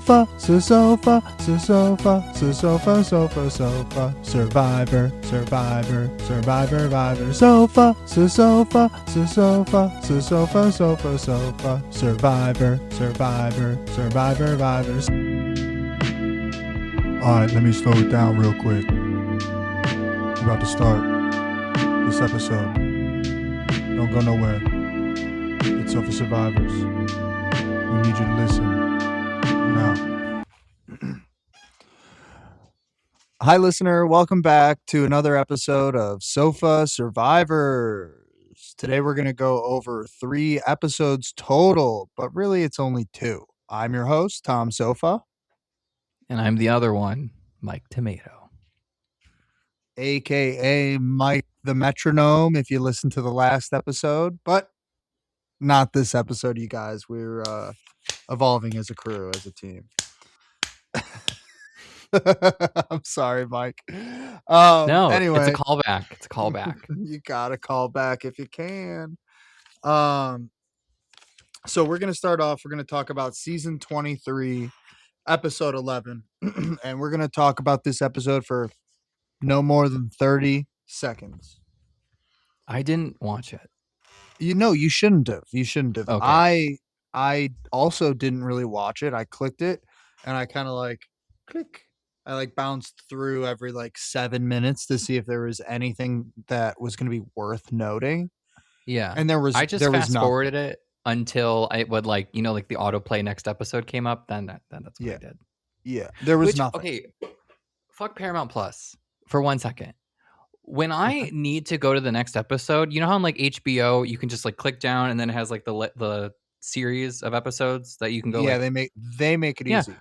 sofa, sofa, sofa, sofa, sofa, sofa, survivor, survivor, survivor, survivor, sofa, sofa, sofa, sofa, sofa, sofa, survivor, survivor, survivor, survivors. All right, let me slow it down real quick. We're about to start this episode. Don't go nowhere. It's Sofa Survivors. We need you to listen now. Hi, listener. Welcome back to another episode of Sofa Survivors. Today we're going to go over 3 episodes total, but really it's only 2. I'm your host, Tom Sofa. And I'm the other one, Mike Tomato. AKA Mike the Metronome, if you listen to the last episode, but not this episode, you guys. We're evolving as a crew, as a team. I'm sorry, Mike. No, Anyway, it's a callback. It's a callback. You gotta call back if you can. So we're gonna start off. We're gonna talk about season 23, episode 11, and we're gonna talk about this episode for no more than 30 seconds. I didn't watch it. You know, you shouldn't have. You shouldn't have. Okay. I also didn't really watch it. I clicked it, and I kind of like click. I like bounced through every like 7 minutes to see if there was anything that was going to be worth noting. Yeah. And there was. I just fast forwarded it until I would like the autoplay next episode came up. Then that's what I did. Yeah. There was nothing. Okay. Fuck Paramount Plus for 1 second. When I need to go to the next episode, you know how on like HBO you can just like click down and then it has like the series of episodes that you can go. Yeah, like, they make it easy.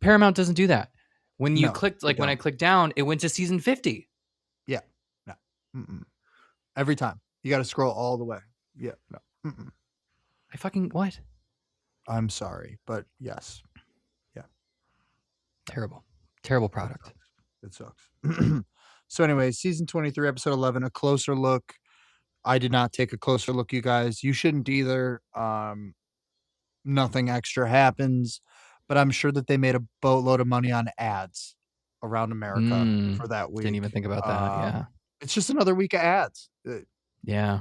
Paramount doesn't do that. When you clicked, when I clicked down, it went to season 50. Yeah. No. Mm-mm. Every time. You got to scroll all the way. Yeah. No. Mm-mm. I fucking what? I'm sorry, but yes. Yeah. Terrible product. It sucks. So anyway, season 23, episode 11, a closer look. I did not take a closer look, you guys. You shouldn't either. Nothing extra happens, but I'm sure that they made a boatload of money on ads around America for that week. Didn't even think about that. Yeah. It's just another week of ads. Yeah.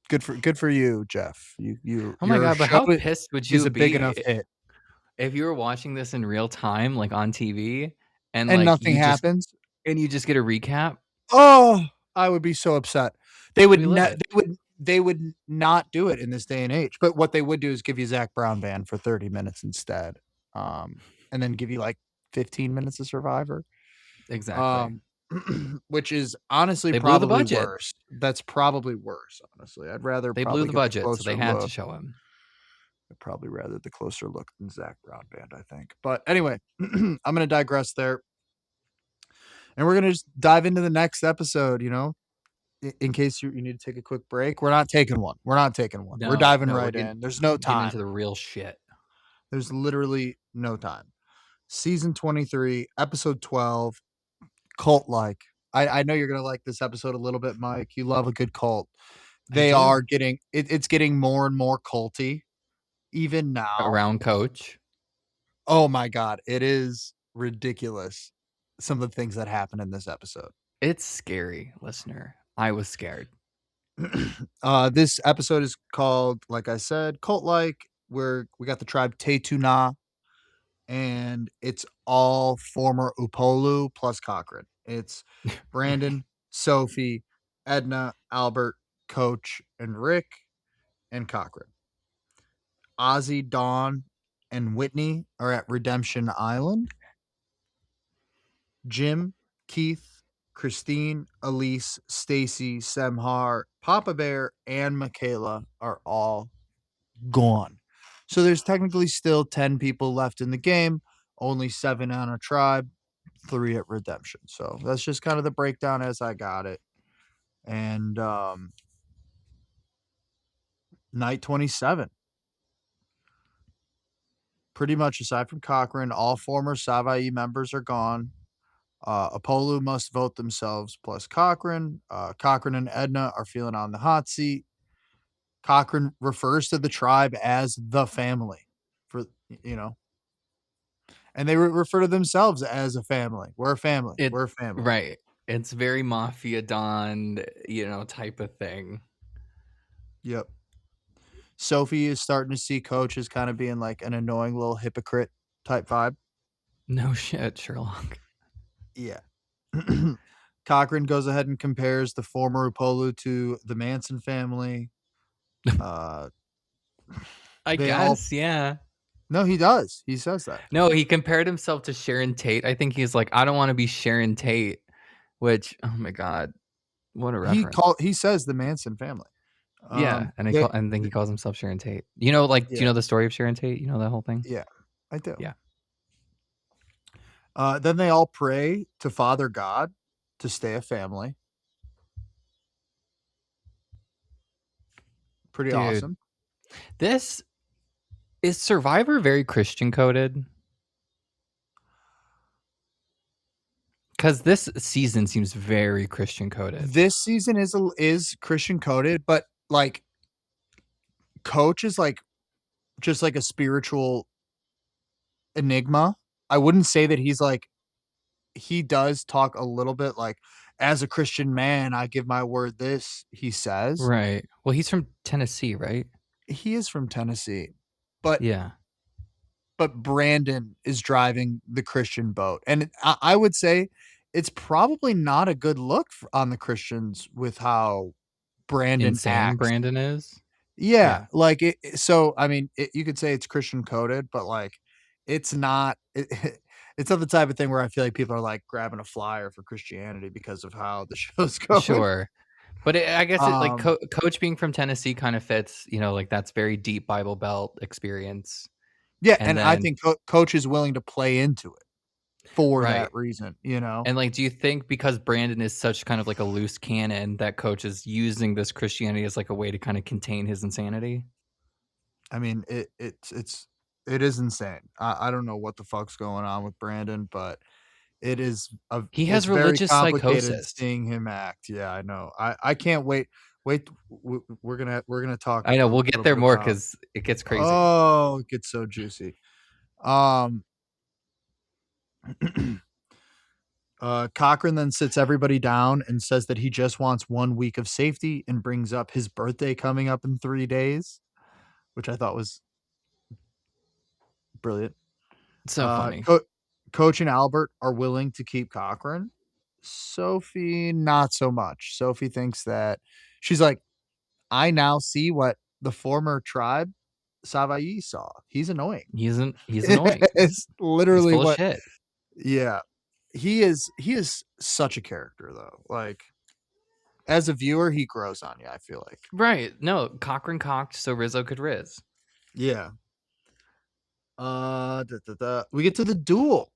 Good for you, Jeff. You. Oh my God! But how pissed would you be? A big enough hit if you were watching this in real time, like on TV, and like, nothing happens, and you just get a recap. Oh, I would be so upset. They would they would not do it in this day and age. But what they would do is give you Zach Brown Band for 30 minutes instead, and then give you like 15 minutes of Survivor. Exactly. Which is honestly they probably blew the budget. Worse. That's probably worse. Honestly, I'd rather they blew the budget, so they had to show him. I'd probably rather the closer look than Zach Brown Band, I think. But anyway, I'm going to digress there. And we're going to just dive into the next episode, you know, in case you need to take a quick break. We're not taking one. We're diving right in. There's no time. Into the real shit. There's literally no time. Season 23, episode 12, cult-like. I know you're going to like this episode a little bit, Mike. You love a good cult. They are getting, it's getting more and more culty. Even now. Around Coach. Oh my God. It is ridiculous. Some of the things that happen in this episode. It's scary, listener. I was scared. This episode is called, like I said, Cult-like, where we got the tribe Tetuna, and it's all former Upolu plus Cochran. It's Brandon, Sophie, Edna, Albert, Coach, and Rick, and Cochran. Ozzy, Dawn, and Whitney are at Redemption Island. Jim, Keith, Christine, Elise, Stacy, Semhar, Papa Bear, and Michaela are all gone. So there's technically still 10 people left in the game, only 7 on a tribe, 3 at Redemption. So that's just kind of the breakdown as I got it. And night 27. Pretty much aside from Cochran, all former Savaii members are gone. Apollo must vote themselves plus Cochran. Cochran and Edna are feeling on the hot seat. Cochran refers to the tribe as the family for, you know, and they refer to themselves as a family. We're a family. It We're a family. right. It's very Mafia Don, type of thing. Yep. Sophie is starting to see Coach as kind of being like an annoying little hypocrite type vibe. No shit, Sherlock. Yeah. Cochran goes ahead and compares the former Upolu to the Manson family. Uh, I they all guess, yeah. no, he does. He says that. No, he compared himself to Sharon Tate. I think he's like, I don't want to be Sharon Tate, which, oh my God, what a reference. He says the Manson family. Yeah, and They, I think he th- calls himself Sharon Tate. Do you yeah, know the story of Sharon Tate? You know that whole thing? yeah, I do. Yeah. Then they all pray to Father God to stay a family. Pretty Dude, awesome. this is Survivor very Christian coded? Because this season seems very Christian coded. This season is Christian coded, but like Coach is like just like a spiritual enigma. I wouldn't say that he's like he does talk a little bit like as a Christian man, I give my word this, he says. Right. Well, he's from Tennessee, right? He is from Tennessee. But Yeah. Brandon is driving the Christian boat. And I would say it's probably not a good look on the Christians with how Brandon Insane acts. Brandon is. Yeah, Yeah. like so I mean, you could say it's Christian coded, but like it's not it's not the type of thing where I feel like people are like grabbing a flyer for Christianity because of how the show's going. Sure. But I guess it like Um Coach being from Tennessee kind of fits, like that's very deep Bible Belt experience. yeah, And and I then think coach is willing to play into it for that right. reason, you know. And like, do you think because Brandon is such kind of like a loose cannon that Coach is using this Christianity as like a way to kind of contain his insanity? I mean, it is insane. I don't know what the fuck's going on with Brandon, but He it's has very religious complicated psychosis. seeing him act. Yeah, I know. I can't wait. Wait, we're gonna talk I know a we'll get little there bit more about. because it gets crazy. Oh, it gets so juicy. Um, Cochran then sits everybody down and says that he just wants 1 week of safety and brings up his birthday coming up in 3 days, which I thought was brilliant. It's so funny. Coach and Albert are willing to keep Cochran. Sophie, not so much. Sophie thinks that she's like, I now see what the former tribe Savaii saw. He's annoying. He's annoying. It's He's literally full of what, shit. yeah. He is such a character though. Like as a viewer, he grows on you, I feel like. Right. No, Cochran cocked so Rizzo could Riz. Yeah. We get to the duel.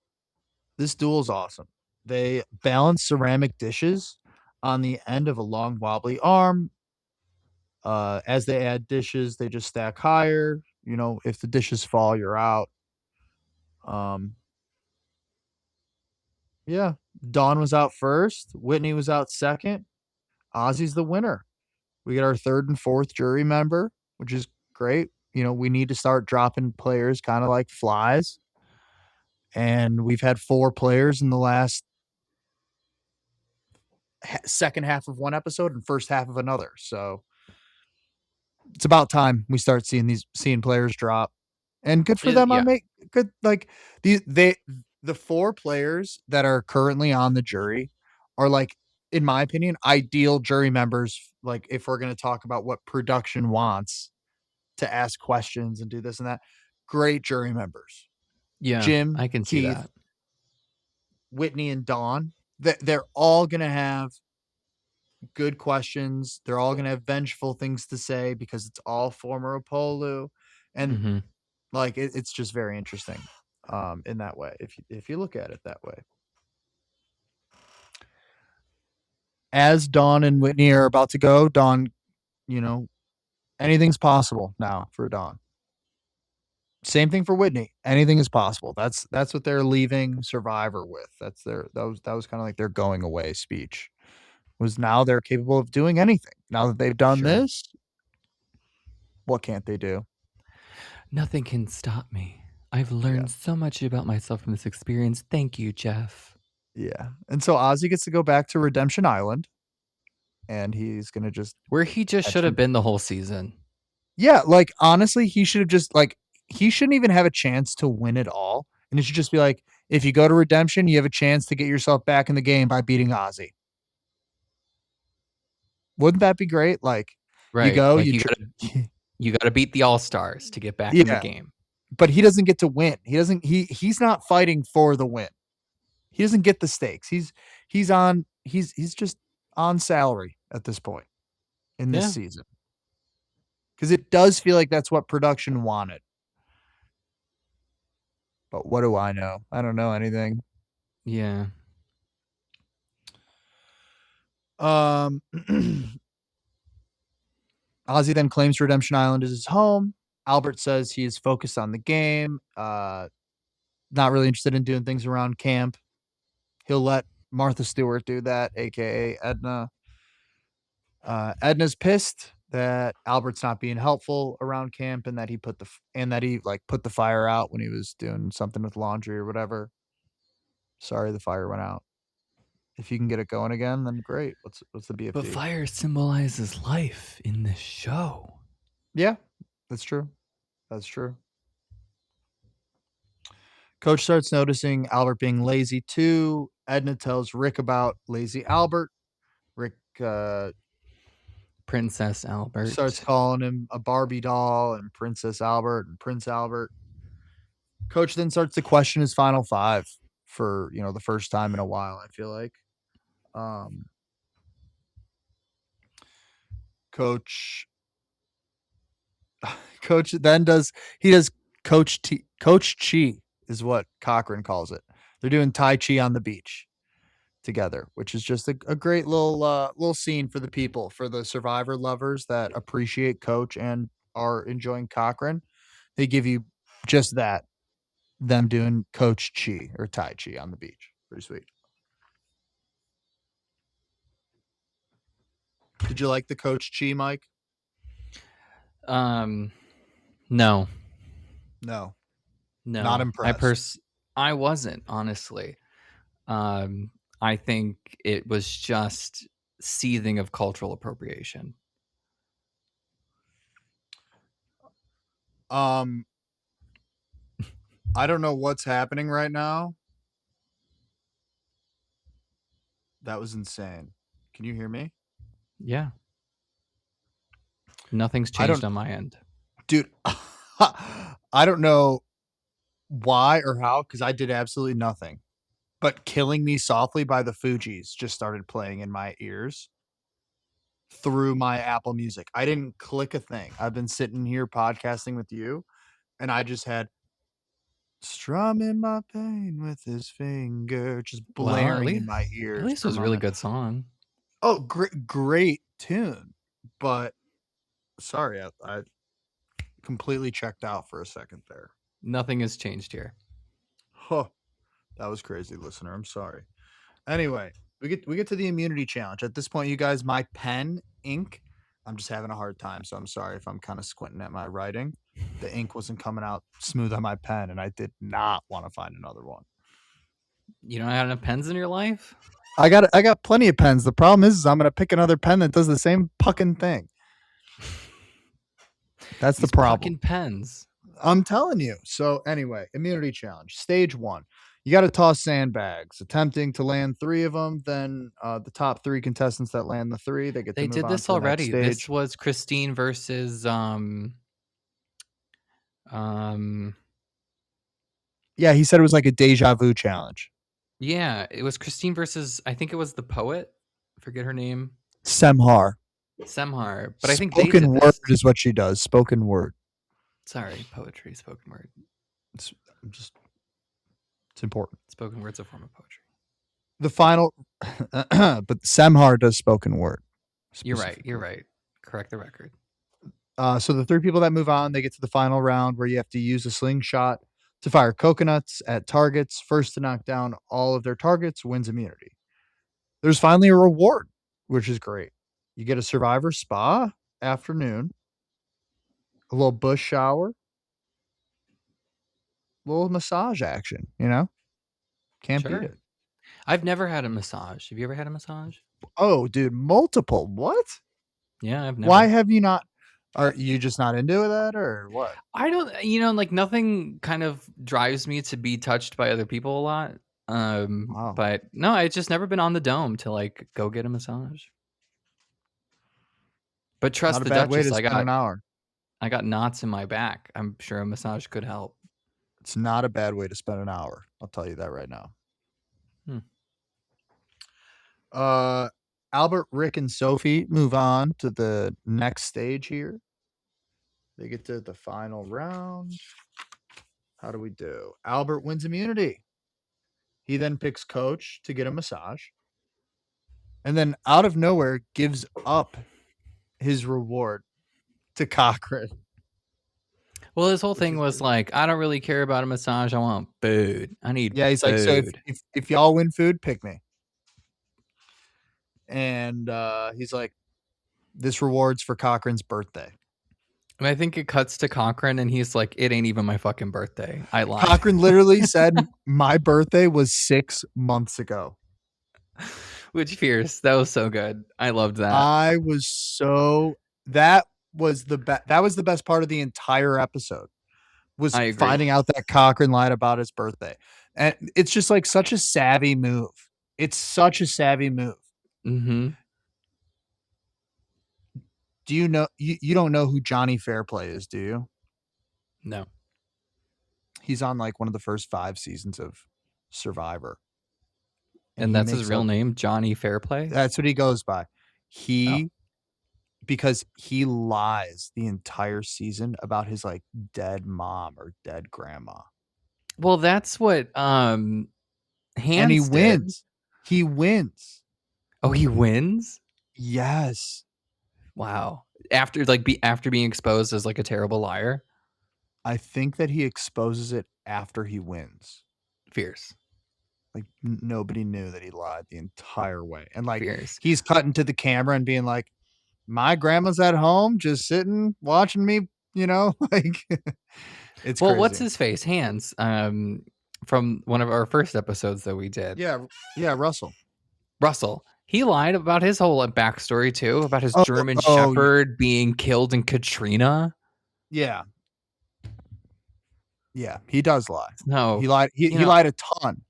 This duel is awesome. They balance ceramic dishes on the end of a long wobbly arm. As they add dishes, they just stack higher. You know, if the dishes fall, you're out. Um, yeah. Dawn was out first. Whitney was out second. Ozzy's the winner. We get our third and fourth jury member, which is great. You know, we need to start dropping players kind of like flies. And we've had 4 players in the last second half of one episode and first half of another. So it's about time we start seeing players drop. And good for them on Yeah. make good like the 4 players that are currently on the jury are like, in my opinion, ideal jury members. Like if we're going to talk about what production wants to ask questions and do this and that, great jury members. Yeah. Jim, I can see Keith, that. Whitney, and Dawn. They're all going to have good questions. They're all going to have vengeful things to say because it's all former Apollo. And Hmm. like it's just very interesting in that way if you look at it that way. As Dawn and Whitney are about to go, Dawn, you know, anything's possible now for Dawn. Same thing for Whitney. Anything is possible. That's what they're leaving Survivor with. That was kind of like their going away speech. Was now they're capable of doing anything. Now that they've done Sure. this, what can't they do? Nothing can stop me. I've Yeah. learned so much about myself from this experience. Thank you, Jeff. Yeah. And so Ozzy gets to go back to Redemption Island, and he's gonna just Where he just catch should have them. been the whole season. Yeah, like, honestly, he should have just, like, he shouldn't even have a chance to win it all, and it should just be like, if you go to Redemption, you have a chance to get yourself back in the game by beating Ozzy. Wouldn't that be great? Like, you Right. go, Like you tr you gotta beat the All-Stars to get back in the Yeah, game. but he doesn't get to win. He's not fighting for the win. He doesn't get the stakes. He's just on salary at this point in this Yeah. season, because it does feel like that's what production wanted. But what do I know? I don't know anything. Yeah. Um, Ozzy then claims Redemption Island is his home. Albert says he is focused on the game, not really interested in doing things around camp. He'll let Martha Stewart do that, aka Edna. Edna's pissed that Albert's not being helpful around camp, and that he like put the fire out when he was doing something with laundry or whatever. Sorry, the fire went out. If you can get it going again, then great. What's the But BFD? fire symbolizes life in this show. Yeah, that's true. That's true. Coach starts noticing Albert being lazy too. Edna tells Rick about lazy Albert. Rick Princess starts Albert. calling him a Barbie doll and Princess Albert and Prince Albert. Coach then starts to question his final five for, the first time in a while, I feel like. Um, Coach Coach then does Coach Chi is what Cochran calls it. They're doing Tai Chi on the beach together, which is just a great little scene for the people, for the Survivor lovers that appreciate Coach and are enjoying Cochran. They give you just that, them doing Coach Chi or Tai Chi on the beach. Pretty sweet. Did you like the Coach Chi, Mike? Um no. No, not No. impressed. I wasn't, honestly. Um I think it was just seething of cultural appropriation. Um, I don't know what's happening right now. That was insane. Can you hear me? Yeah. Nothing's I changed don't, on my end. dude. I don't know why or how, because I did absolutely nothing. But Killing Me Softly by the Fugees just started playing in my ears through my Apple Music. I didn't click a thing. I've been sitting here podcasting with you, and I just had strumming my pain with his finger just Well, blaring in my at ears least it for a was a really moment. good song. Oh, great tune. But sorry, I completely checked out for a second there. Nothing has changed here. Huh. That was crazy, listener. I'm sorry. Anyway, we get to the immunity challenge. At this point, you guys, my pen ink, I'm just having a hard time, so I'm sorry if I'm kind of squinting at my writing. The ink wasn't coming out smooth on my pen, and I did not want to find another one. You don't have enough pens in your life? I got plenty of pens. The problem is I'm gonna pick another pen that does the same fucking thing. That's the These problem. fucking pens. I'm telling you. So anyway, immunity challenge, stage 1. You got to toss sandbags, attempting to land 3 of them. Then the top 3 contestants that land the 3, they get to They move did on this to the next already. This stage. was Christine versus um Yeah, he said it was like a deja vu challenge. yeah, it was Christine versus, I think it was the poet. I forget her name. Semhar. Semhar. But I think they Spoken did word this. is what she does. Spoken word. Sorry, poetry, spoken word. It's just it's important. Spoken word's a form of poetry. The final, but Semhar does spoken word You're right. You're specifically. right. Correct the record. So the 3 people that move on, they get to the final round where you have to use a slingshot to fire coconuts at targets. First to knock down all of their targets wins immunity. There's finally a reward, which is great. You get a survivor spa afternoon, a little bush shower, little massage action, you know? Can't beat Sure. it. I've never had a massage. Have you ever had a massage? Oh, dude, multiple. What? Yeah, I've Why never. have you not are you just not into that or what? I don't, like nothing kind of drives me to be touched by other people a lot. Wow. But no, it's just never been on the dome to like go get a massage. But Not trust a the bad way Duchess, to spend an hour. I got knots in my back. I'm sure a massage could help. It's not a bad way to spend an hour. I'll tell you that right now. Hmm. Uh, Albert, Rick, and Sophie move on to the next stage here. They get to the final round. How do we do? Albert wins immunity. He then picks Coach to get a massage, and then out of nowhere gives up his reward to Cochran, Well, his whole which thing is was pretty. like, I don't really care about a massage. I want food. I need Yeah, he's like, so if food. if if y'all win food, pick me. And he's like, this reward's for Cochran's birthday. And I think it cuts to Cochrane and he's like, it ain't even my fucking birthday. I lied. Cochran literally said, my birthday was 6 months ago. Which fierce. That was so good. I loved that. I was so that was the best. That was the best part of the entire episode was I agree. finding out that Cochran lied about his birthday, and it's just like such a savvy move. It's such a savvy move. Mm-hmm. Do you know you don't know who Johnny Fairplay is, do you? No. He's on like one of the first 5 seasons of Survivor, and And he that's his makes real up name, Johnny Fairplay? that's what he goes by. Oh. He because he lies the entire season about his like dead mom or dead grandma. Well, that's what And he Hans did. wins. He wins. Oh, he wins? Yes. Wow. After being exposed as like a terrible liar? I think that he exposes it after he wins. Fierce. Like nobody knew that he lied the entire way. And like Fierce. he's cutting to the camera and being like, "My grandma's at home just sitting watching me, like it's Well, what's crazy." his face? Hans. From one of our first episodes that we did. Yeah, yeah, Russell. Russell. He lied about his whole backstory too, about his Oh, German oh, Shepherd being killed in Katrina. yeah. Yeah, he does lie. He No, lied he, you he know, lied a ton.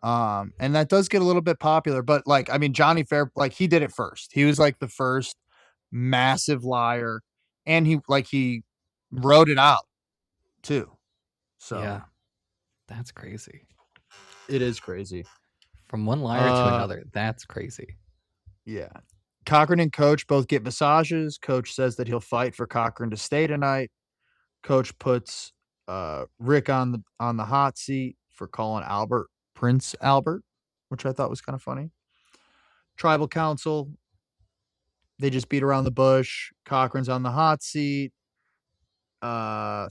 And that does get a little bit popular, but like I mean Johnny Fair like he did it first. He was like the first massive liar and he wrote it out too. So yeah, that's crazy. it is crazy. From one liar to Uh another, that's crazy. yeah. Cochran and Coach both get massages. Coach says that he'll fight for Cochran to stay tonight. Coach puts Rick on the hot seat for calling Albert Prince Albert, which I thought was kind of funny. Tribal Council, they just beat around the bush. Cochran's on the hot seat. Uh,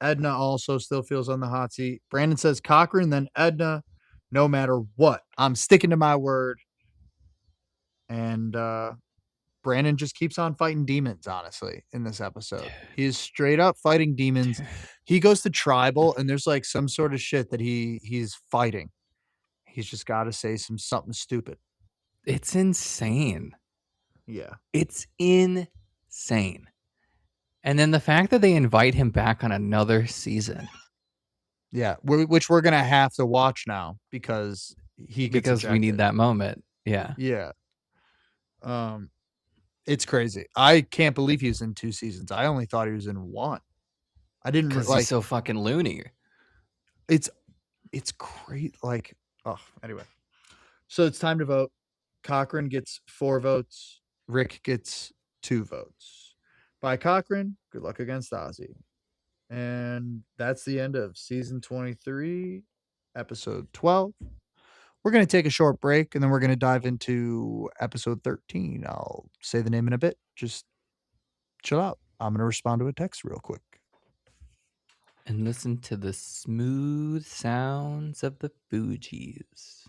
Edna also still feels on the hot seat. Brandon says Cochran, then Edna. No matter what, I'm sticking to my word. And Brandon just keeps on fighting demons, honestly, in this episode. He's straight up fighting demons. He goes to tribal, and there's like some sort of shit that he's fighting. He's just got to say something stupid. It's insane. Yeah. It's insane. And then the fact that they invite him back on another season Yeah, which we're gonna have to watch now because he gets because we need ejected. that moment. Yeah. Yeah, um, it's crazy. I can't believe he was in 2 seasons. I only thought he was in 1. I didn't Because he's so fucking loony. it's it's great. Like, oh, anyway. So it's time to vote. Cochran gets 4 votes. Rick gets 2 votes. By Cochran, good luck against Ozzy. And that's the end of season 23, episode 12. We're going to take a short break and then we're going to dive into episode 13. I'll say the name in a bit. Just chill out. I'm going to respond to a text real quick. And listen to the smooth sounds of the Fugees.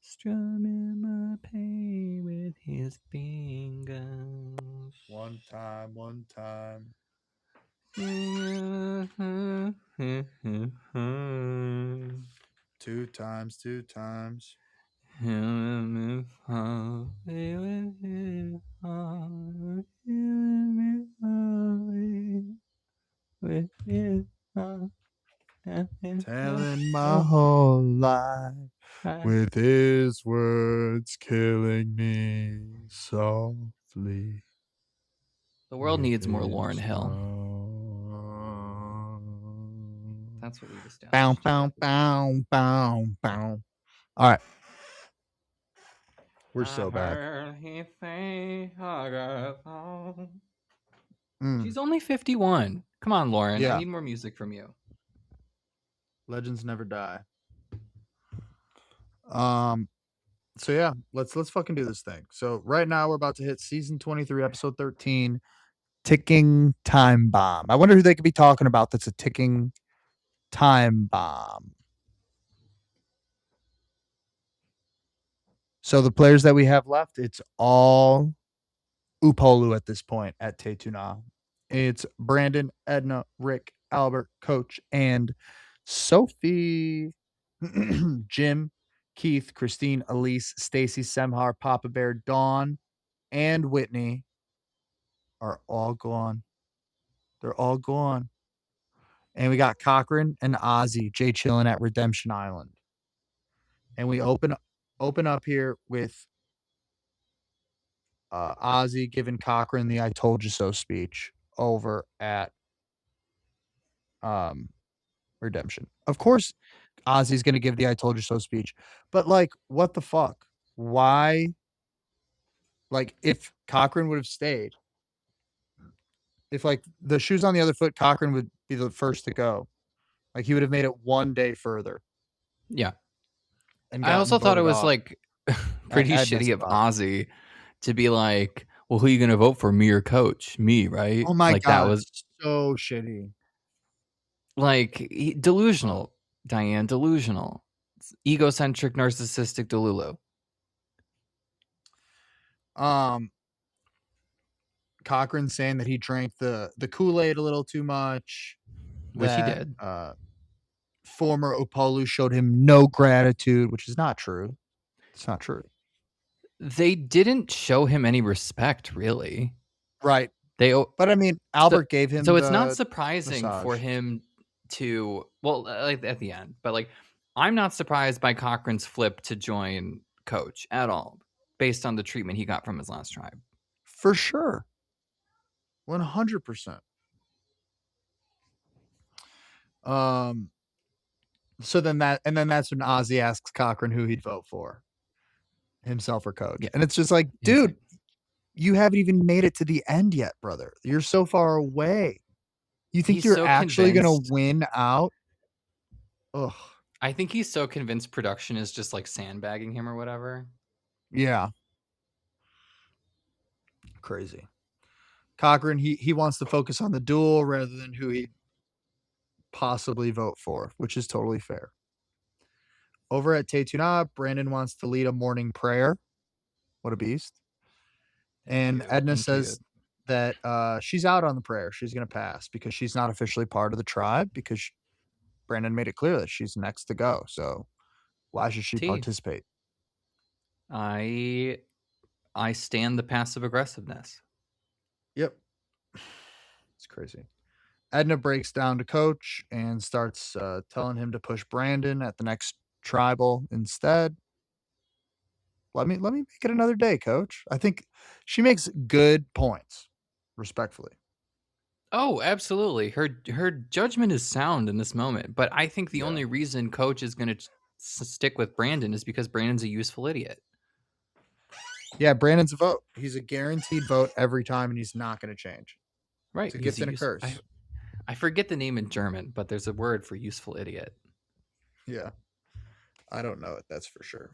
Strumming my pain with his fingers. One time, one time. Two times, two times. Telling my whole life with his words killing me softly The world with needs more Lauren his Hill. song. That's what we've Bow, established bow, here. bow, bow, bow. All right, we're I so back. heard he say I got home. Mm, She's only 51. Come on, Lauren. I yeah, need more music from you. legends never die. Um, so yeah, let's fucking do this thing. So right now we're about to hit season 23, episode 13, ticking time bomb. I wonder who they could be talking about that's a ticking time bomb. So the players that we have left, it's all Upolu at this point at Tetuna. It's Brandon, Edna, Rick, Albert, Coach, and Sophie, Jim, Keith, Christine, Elise, Stacy, Semhar, Papa Bear, Dawn, and Whitney are all gone. They're all gone. And we got Cochran and Ozzy, Jay chilling at Redemption Island. And we open up here with Ozzy giving Cochran the "I told you so" speech over at um, Redemption. Of course, Ozzy's going to give the "I told you so" speech, but like, what the fuck? Why? Like, if Cochran would have stayed, if like the shoes on the other foot, Cochran would be the first to go. Like, he would have made it one day further Yeah. and I gotten also thought it voted was off like at pretty Edna's shitty of spot. Ozzy to be like, well, who are you going to vote for? Me or Coach? Me, right? Oh my Like that god, was so shitty. like Oh. delusional, Diane, delusional. Egocentric, narcissistic Delulu, Um, Cochran saying that he drank the Kool-Aid a little too much, which he that, did. former Opolu showed him no gratitude, which is not true. It's not true. They didn't show him any respect, really. Right. They But I mean, so Albert gave him so it's not the surprising for massage. him to like at the end, but like I'm not surprised by Cochran's flip to join Coach at all, based on the treatment he got from his last tribe. For sure. 100%. Um, so then that's when Ozzy asks Cochran who he'd vote for, himself or Coach. Yeah, And it's just like, he's dude, like, you haven't even made it to the end yet, brother. You're so far away. You think he's you're so actually gonna convinced. win out? Ugh. I think he's so convinced production is just like sandbagging him or whatever. Yeah. Crazy. Cochran, he wants to focus on the duel rather than who he'd possibly vote for, which is totally fair. Over at Tetuna, Brandon wants to lead a morning prayer. What a beast. Thank And you. Edna Thank you. says that she's out on the prayer. She's going to pass because she's not officially part of the tribe because Brandon made it clear that she's next to go. So why should she T. participate? I I stand the passive aggressiveness. Yep. It's crazy. Edna breaks down to Coach and starts telling him to push Brandon at the next tribal instead. Let me make it another day, Coach. I think she makes good points, respectfully. Oh, absolutely. Her judgment is sound in this moment, but I think the Yeah. only reason Coach is going to stick with Brandon is because Brandon's a useful idiot. Yeah, Brandon's a vote. He's a guaranteed vote every time, and he's not going to change. Right? It's a He's gift a and a use. curse. I forget the name in German, but there's a word for useful idiot. Yeah, I don't know it. That's for sure.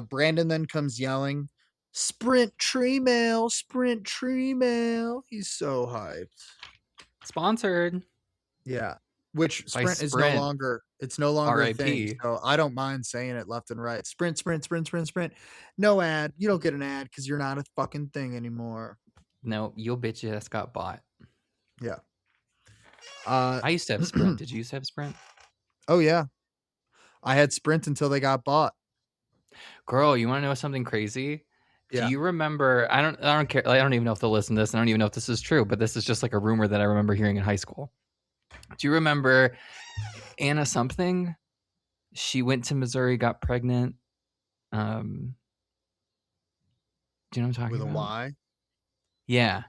Brandon then comes yelling, "Sprint tree mail, sprint tree mail." He's so hyped. Sponsored Yeah. Which by Sprint is no Sprint. longer it's no longer a thing. R.I.P. So I don't mind saying it left and right. Sprint, sprint, sprint, sprint, sprint. No ad. You don't get an ad because you're not a fucking thing anymore. No, your bitch ass got bought. Yeah. Uh, I used to have Sprint. Did you used to have Sprint? oh yeah, I had Sprint until they got bought. Girl, you want to know something crazy? Do Yeah. you remember? I don't care. I don't even know if they'll listen to this. I don't even know if this is true, but this is just like a rumor that I remember hearing in high school. Do you remember Anna something? She went to Missouri, got pregnant. Um, do you know what I'm With talking a about? Y. Yeah.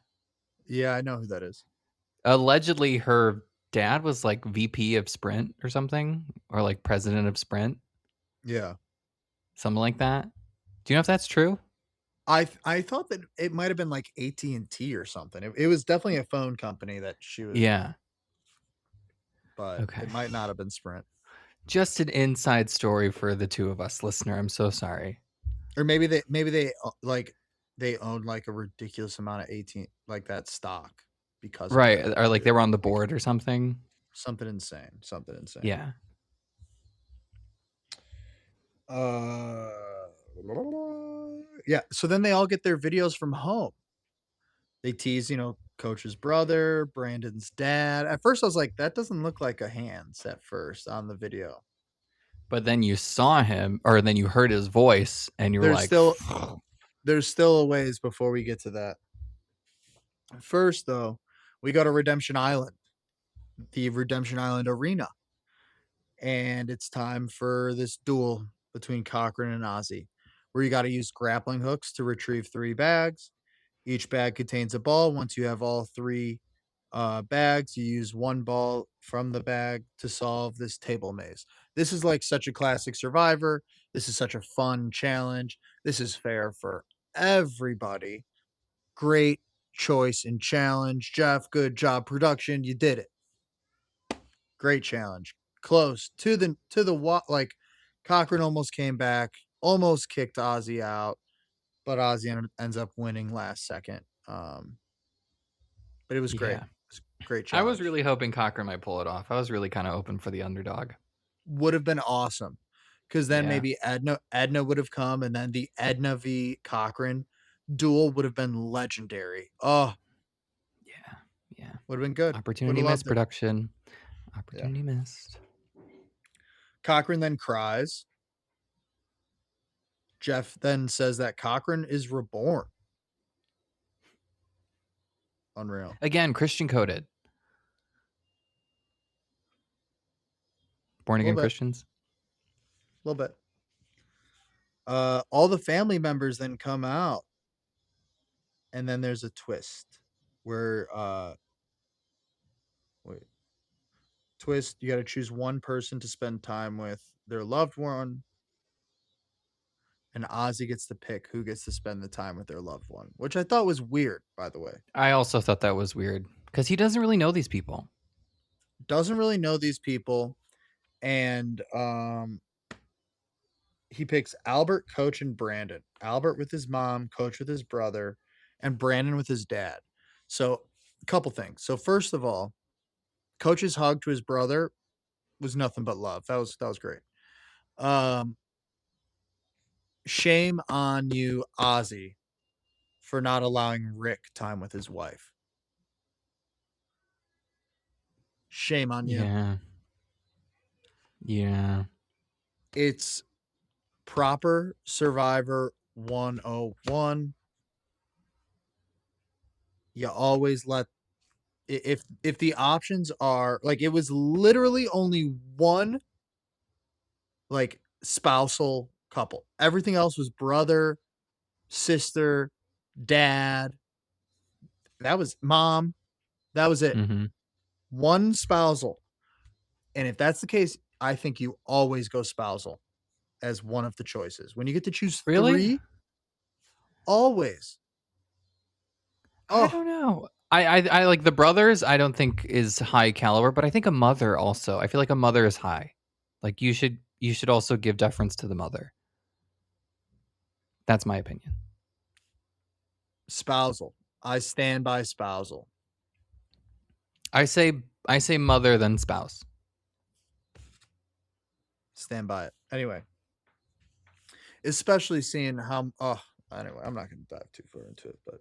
Yeah, I know who that is. Allegedly, her dad was like VP of Sprint or something, or like president of Sprint, Yeah. something like that. Do you know if that's true? I thought that it might have been like AT&T or something. It was definitely a phone company that she was, Yeah. but Okay. it might not have been Sprint. Just an inside story for the two of us, listener. I'm so sorry. Or maybe they like they owned like a ridiculous amount of 18 like that stock because of Right. that Or like they too. were on the Like board or something. something insane, something insane. Yeah. Uh yeah, so then they all get their videos from home. They tease, Coach's brother, Brandon's dad. At first I was like that doesn't look like a hands at first on the video. But then you saw him or then you heard his voice and you were There's like, still there's still a ways before we get to that. First though, we go to Redemption Island, the Redemption Island arena. And it's time for this duel between Cochrane and Ozzy, where you got to use grappling hooks to retrieve 3 bags. Each bag contains a ball. Once you have all 3 bags, you use one ball from the bag to solve this table maze. This is like such a classic Survivor. This is such a fun challenge. This is fair for everybody. Great choice and challenge. Jeff, good job, production. You did it. Great challenge. Close like Cochran almost came back, almost kicked Ozzy out, but Ozzy ends up winning last second. But it was great. yeah. It was a great I was challenge. really hoping Cochran might pull it off. I was really kind of open for the underdog. Would have been awesome. Because then Yeah. maybe Edna would have come, and then the Edna v Cochran duel would have been legendary. Oh, Yeah. Yeah. would have been good. Would Opportunity have missed loved it. production. Yeah. Opportunity missed. Cochran then cries. Jeff then says that Cochran is reborn. Unreal. Again, Christian coded. Born A little again bit. Christians. A little bit. All the family members then come out, and then there's a twist where wait, twist, you got to choose one person to spend time with their loved one, and Ozzy gets to pick who gets to spend the time with their loved one, which I thought was weird, by the way. I also thought that was weird because he doesn't really know these people. Doesn't really know these people, and he picks Albert, Coach, and Brandon. Albert with his mom, Coach with his brother, and Brandon with his dad. So, a couple things. So, first of all, Coach's hug to his brother was nothing but love. That was great. Um, Shame on you, Ozzy, for not allowing Rick time with his wife. Shame on you. Yeah. Yeah. It's proper Survivor 101. You always let if the options are like it was literally only one like spousal couple. Everything else was brother, sister, dad. That was mom. That was it. Mm-hmm. One spousal. And if that's the case, I think you always go spousal as one of the choices. When you get to choose Really? 3, always. I Oh, don't know. I like the brothers. I don't think is high caliber, but I think a mother also. I feel like a mother is high. Like you should also give deference to the mother. That's my opinion. spousal. I stand by spousal. I say I say mother than spouse. Stand by it. Anyway, especially seeing how anyway, I'm not going to dive too far into it, but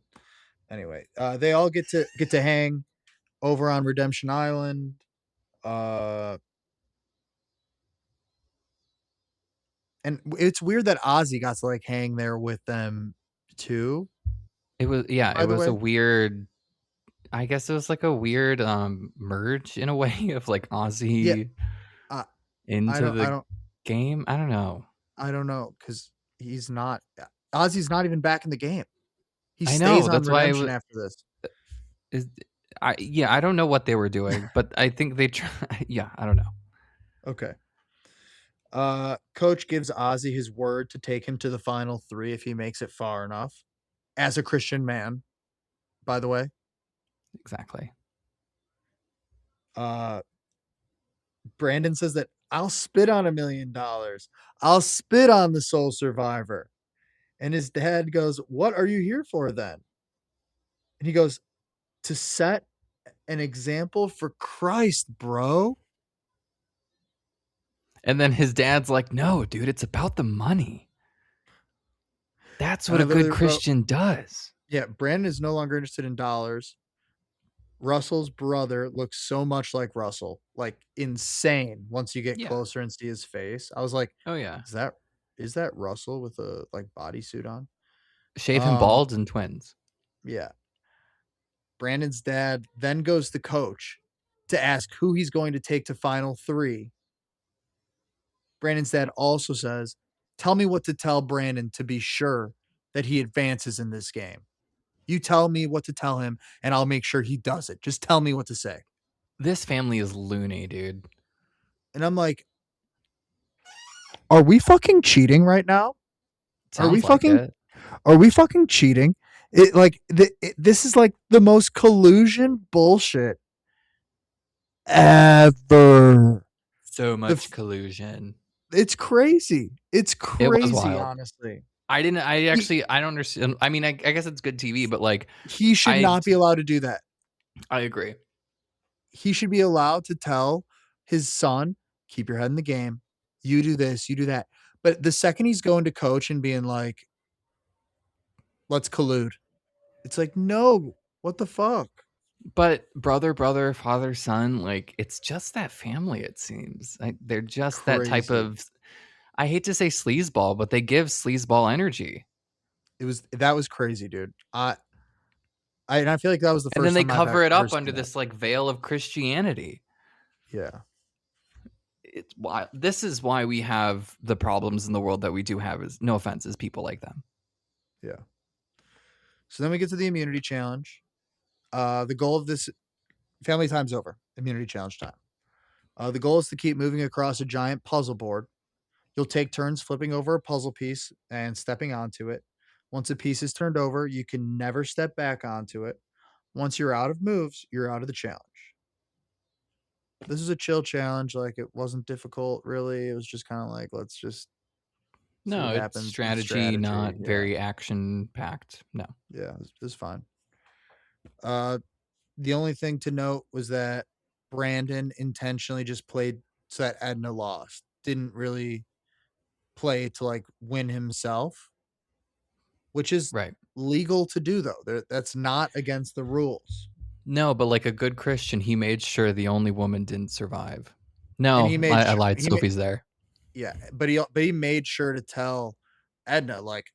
Anyway, they all get to hang over on Redemption Island. Uh, and it's weird that Ozzy got to like hang there with them too. It was yeah, it By the was a way, weird. I guess it was like a weird merge in a way of like yeah, Ozzy I, I into don't, I the don't, game. I don't know. I don't know because he's not. Ozzy's not even back in the game. He I stays know on that's why Redemption after this. is I don't know what they were doing, but I think they try. Yeah, I don't know. Okay. Coach gives Ozzy his word to take him to the final three if he makes it far enough. As a Christian man, by the way. Exactly. Uh, Brandon says that I'll spit on $1 million. I'll spit on the sole survivor. And his dad goes, "What are you here for then?" And he goes, "To set an example for Christ, bro." And then his dad's like, "No, dude, it's about the money. That's And what I a good literally wrote, Christian does." yeah, Brandon is no longer interested in dollars. Russell's brother looks so much like Russell, like insane once you get Yeah. closer and see his face. I was like, Oh yeah. is that is that Russell with a like bodysuit on? Shave him Um, bald and twins. yeah. Brandon's dad then goes to coach to ask who he's going to take to final three. Brandon's dad also says, "Tell me what to tell Brandon to be sure that he advances in this game. You tell me what to tell him, and I'll make sure he does it. Just tell me what to say." This family is loony, dude. And I'm like, are we fucking cheating right now? Are we Sounds like fucking it. are we fucking cheating? This is like the most collusion bullshit ever. So The much collusion. It's crazy. It's It was crazy, wild. honestly. I He actually I don't understand. I mean, I guess it's good TV, but like he should I not be allowed to do that. I agree. He should be allowed to tell his son, "Keep your head in the game. You do this, you do that." But the second he's going to coach and being like, "Let's collude." It's like, "No. What the fuck?" But brother, brother, father, son, like it's just that family. It seems they're just that type Crazy. of. I hate to say sleazeball, but they give sleazeball energy, That was crazy, dude. And I feel like that was the and then first they time I've cover it ever up under seen that. this like veil of Christianity. Yeah. It's why this is why we have the problems in the world that we do have. Is no offense, is people like them. Yeah. So then we get to the immunity challenge. The goal of this family time's over. Immunity challenge time. The goal is to keep moving across a giant puzzle board. You'll take turns flipping over a puzzle piece and stepping onto it. Once a piece is turned over, you can never step back onto it. Once you're out of moves, you're out of the challenge. This is a chill challenge. Like, it wasn't difficult, really. It was just kind of like, let's just see No, what it's happens with strategy, not strategy. Yeah. very action packed. No, Yeah. It was fine. Uh, the only thing to note was that Brandon intentionally just played so that Edna lost. Didn't really play to like win himself, which is right. legal to do though. That's not against the rules. No, but like a good Christian, he made sure the only woman didn't survive. And No, he made I sure lied. Sophie's there. yeah, but he made sure to tell Edna like,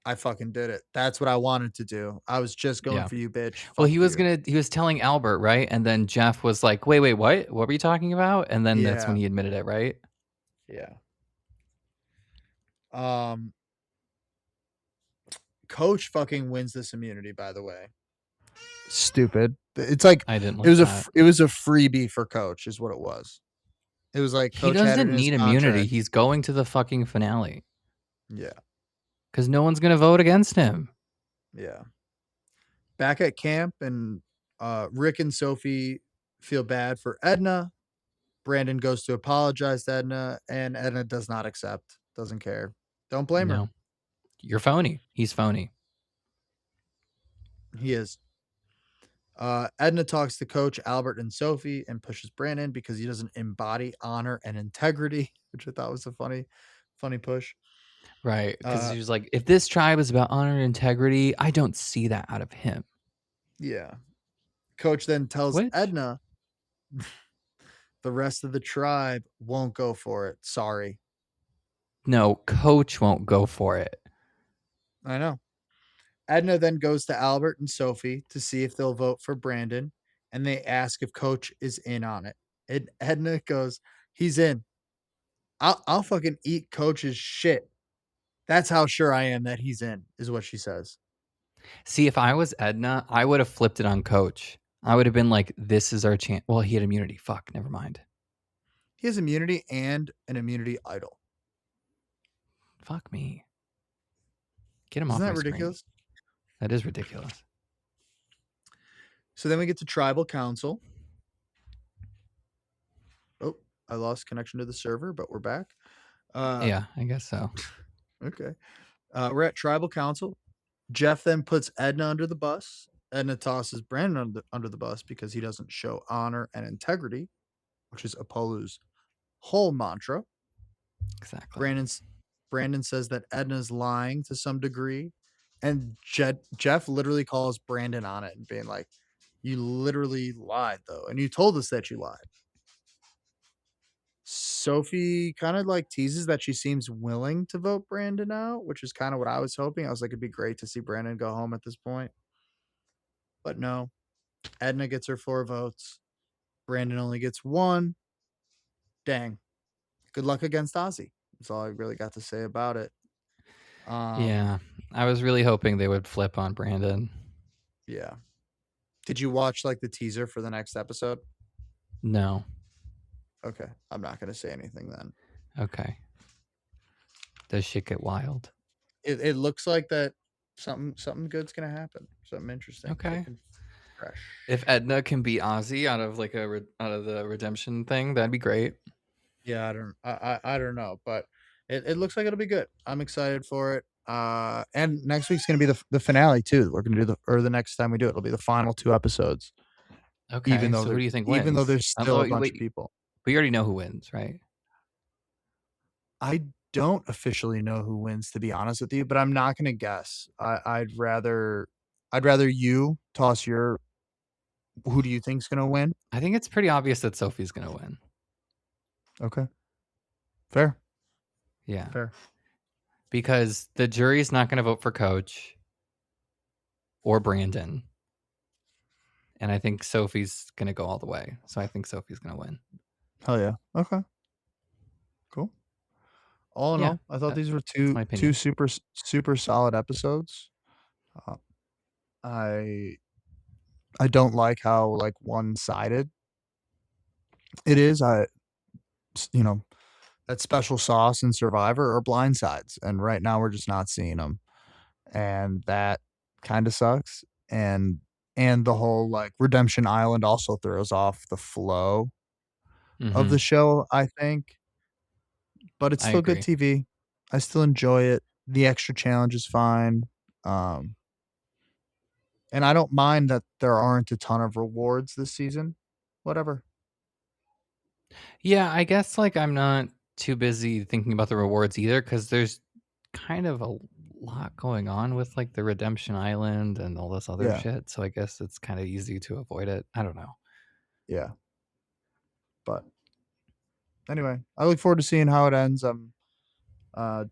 "I fucking did it. That's what I wanted to do. I was just going Yeah. for you, bitch. Well, Fuck you." he was telling Albert, right? And then Jeff was like, "Wait, what? What were you talking about?" And then that's when Yeah. he admitted it, right? Yeah. Um Coach fucking wins this immunity, by the way. Stupid. It's like I didn't like that. it was a freebie for coach is what it was. It was like He coach had it doesn't in his need immunity. contract. He's going to the fucking finale Yeah. because no one's gonna vote against him. Yeah. Back at camp and Rick and Sophie feel bad for Edna. Brandon goes to apologize to Edna and Edna does not accept. Doesn't care. Don't blame her. No, you're phony. He's phony. He is. Edna talks to Coach Albert and Sophie and pushes Brandon because he doesn't embody honor and integrity, which I thought was a funny push. Right, because Uh, he was like, if this tribe is about honor and integrity, I don't see that out of him. Yeah. Coach then tells Which Edna the rest of the tribe won't go for it. Sorry. no, Coach won't go for it. I know. Edna then goes to Albert and Sophie to see if they'll vote for Brandon, and they ask if Coach is in on it. And Edna goes, "He's in. I'll fucking eat Coach's shit. That's how sure I am that he's in," is what she says. See, if I was Edna, I would have flipped it on Coach. I would have been like, "This is our chance." Well, he had immunity. Fuck, never mind. He has immunity and an immunity idol. Fuck me. Get him Isn't off that my screen. ridiculous? That is ridiculous. So then we get to tribal council. Oh, I lost connection to the server, but we're back. Uh, Yeah, I guess so. okay. We're at tribal council. Jeff then puts Edna under the bus. Edna tosses Brandon under the bus because he doesn't show honor and integrity, which is Apollo's whole mantra. Exactly. Brandon's Brandon says that Edna's lying to some degree, and Jeff literally calls Brandon on it and being like, "You literally lied, though, and you told us that you lied." Sophie kind of like teases that she seems willing to vote Brandon out, which is kind of what I was hoping. I was like, it'd be great to see Brandon go home at this point, but no. Edna gets her 4 votes. Brandon only gets one. Dang. Good luck against Ozzy. That's all I really got to say about it. Yeah, I was really hoping they would flip on Brandon. Yeah. Did you watch like the teaser for the next episode? No. Okay. I'm not gonna say anything then. Okay. Does shit get wild? It looks like that something good's gonna happen. Something interesting, Okay. looking fresh. If Edna can beat Ozzy out of like out of the redemption thing, that'd be great. Yeah, I don't know, but it looks like it'll be good. I'm excited for it. And next week's gonna be the finale too. We're gonna do the next time we do it, it'll be the final 2 episodes. Okay, so who do you think Even though wins? there's still a bunch of Wait, people. we already know who wins, right? I don't officially know who wins, to be honest with you, but I'm not gonna guess. I'd rather you toss your who do you think's gonna win? I think it's pretty obvious that Sophie's gonna win. Okay. Fair. Yeah, Fair. because the jury's not gonna vote for Coach or Brandon, and I think Sophie's gonna go all the way. So I think Sophie's gonna win. Hell yeah. Okay. Cool. All in Yeah, all, I thought these were that's two my two opinion. super solid episodes. Uh, I I don't like how like one-sided it is. You know, that special sauce in Survivor are blind sides, and right now we're just not seeing them, and that kinda sucks, and the whole, like, Redemption Island also throws off the flow of Mm-hmm. the show, I think, but it's I still good agree. TV. I still enjoy it. The extra challenge is fine, um, and I don't mind that there aren't a ton of rewards this season. Whatever. Yeah, I guess like I'm not too busy thinking about the rewards either because there's kind of a lot going on with like the Redemption Island and all this other Yeah, shit. So I guess it's kind of easy to avoid it. I don't know. yeah, but anyway, I look forward to seeing how it ends, uh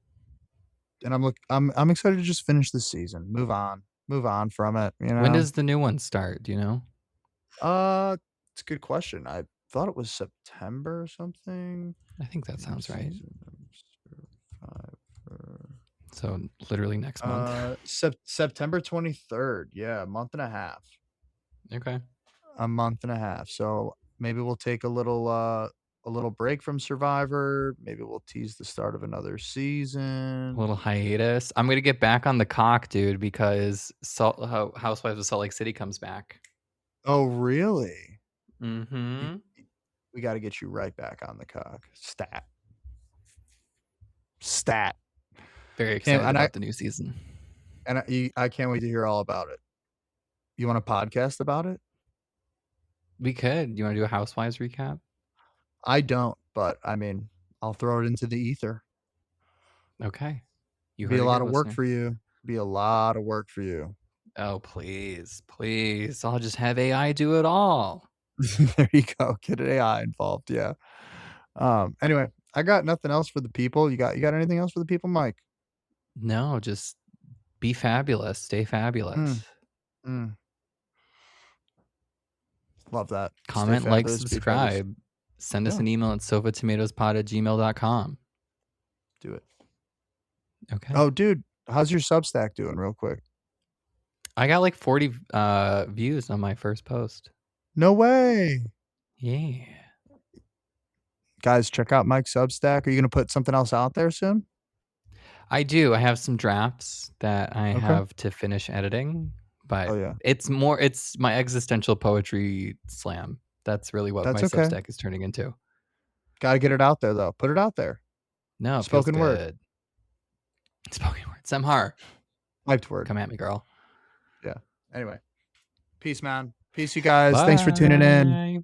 and I'm excited to just finish this season, move on from it, you When know? does the new one start? Do you know? Uh, it's a good question. I thought it was September or something. I think that New sounds right. season of Survivor. So literally next month. September 23rd. Yeah, a month and a half. Okay. A month and a half. So maybe we'll take a little break from Survivor. Maybe we'll tease the start of another A season. little hiatus. I'm gonna get back on the cock, dude, because Housewives of Salt Lake City comes back. Oh, really? Y- Mm-hmm. We got to get you right back on the cock. Stat. Very Can't excited about the new season. I can't wait to hear all about it. You want a podcast about it? We could. You want to do a Housewives recap? I don't, but I mean, I'll throw it into the ether. Okay. You Be heard a it lot here, of work listener. for you. Be a lot of work for you. Oh, please, please. I'll just have AI do it all. There you go. Get an AI involved. Yeah. Anyway, I got nothing else for the people. You got anything else for the people, Mike? No, just be fabulous. Stay Mm, fabulous. mm. Love that. Stay Comment, like, fabulous, be fabulous. subscribe. Send us Yeah, an email at sofatomatoespod@gmail.com. do it. Okay. Oh, dude, how's your Substack doing real quick? I got like 40 views on my first post. No way. Yeah. Guys, check out Mike's Substack. Are you gonna put something else out there soon? I do. I have some drafts that I Okay. have to finish editing, Oh but yeah. it's my existential poetry slam. That's really what my That's okay. Substack is turning into. Gotta get it out there though. Put it out there. No, it feels Spoken word. good. Spoken word. Samhar. Hyped word. Come at me, girl. Yeah. Anyway. Peace, man. Peace, you guys. Thanks for tuning in. Bye.